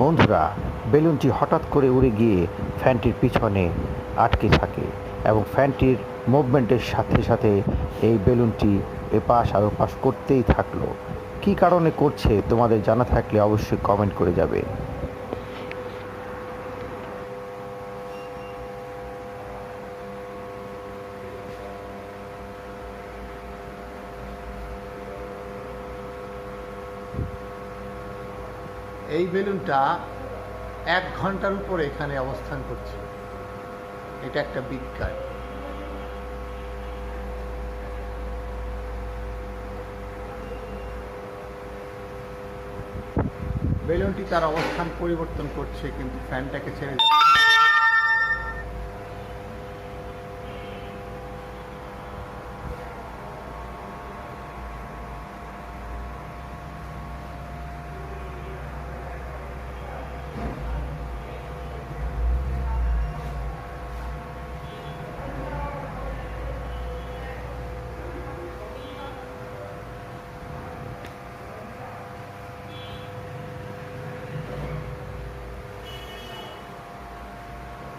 বন্ধুরা, বেলুনটি হঠাৎ করে উড়ে গিয়ে ফ্যানটির পিছনে আটকে থাকে এবং ফ্যানটির মুভমেন্টের সাথে সাথে এই বেলুনটি এপাশ আর ওপাশ করতেই থাকলো। কী কারণে করছে তোমাদের জানা থাকলে অবশ্যই কমেন্ট করে যাবে। এই বেলুনটা 1 ঘন্টার উপরে এখানে অবস্থান করছে। এটা একটা বিজ্ঞান। বেলুনটি তার অবস্থান পরিবর্তন করছে, কিন্তু ফ্যানটাকে ছেড়ে যাচ্ছে।